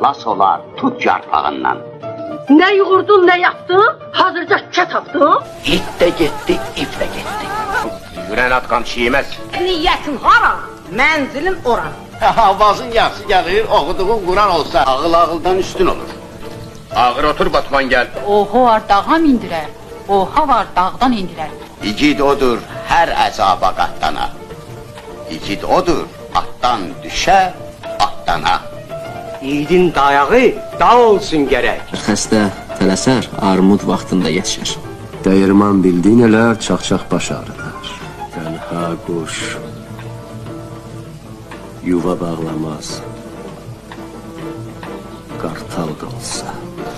xilas olar tut yarpağından. Ne yoğurdun, ne yaptın? Hazırca kə tapdın? İt de gitti, ip de gitti. Yürən at qamçı yemez. Niyyətin hara? Mənzilin ora. Havasın yaxşı gəlir, oxuduğun Quran olsa. Ağıl ağıldan üstün olur. Ağır otur Batman gel. Oho var dağa mindirər, oha var dağdan indirər. İgid odur hər əzaba qatlana. İgid odur atdan düşə, attana. Yiğidin dayağı dağ olsun gərək. Xəstə tələsər, armud vaxtında yetişir. Dəyirman bildiyin elə çax-çax baş ağrıdır. Tənha quş yuva bağlamaz. Qartal da olsa.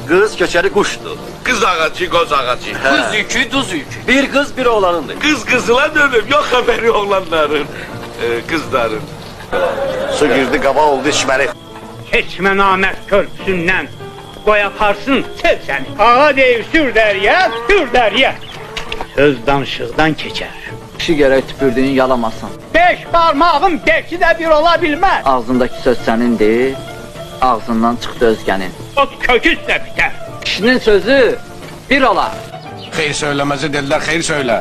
Qız köçəri quşdur. Kız ağacı, qoz ağacı. Kız yükü, duz yükü. Bir kız bir oğlanındır. Kız kızıla dönüp yok haberi oğlanların, kızların. Su girdi, qaba oldu içməli. Keçmə namət körpüsündən qoy aparsın sev səni. Ağa deyir sür dəryə. Söz danışıqdan keçər. Kişi gərək tüpürdüyün yalamasın. 5 barmağım beşi də bir ola bilməz. Ağzındakı söz sənindir, ağzından çıxdı özgənin. O köküz də bitər. Kişinin sözü bir olar. Xeyir söyləməzi dedilər, xeyir söylə.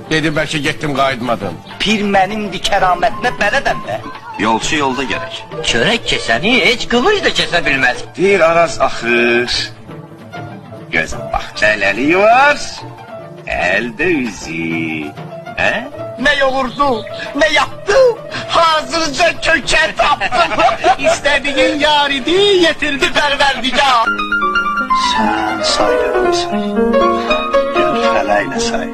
Dedi bəlkə getdim, qayıtmadım. Pir mənimdir kəramətinə bələdəm də. Yolçu yolda gerek. Çörək kesəni heç qılıc da kesə bilməz. Bir araz axır. Göz bahçeleri var. Elde üzü. He? Ne yoğurdu, ne yaptı, hazırca köke taptım. İstediğin yaridi yetirdi perverdigar. Sen saylarını say. Gel feleyle say.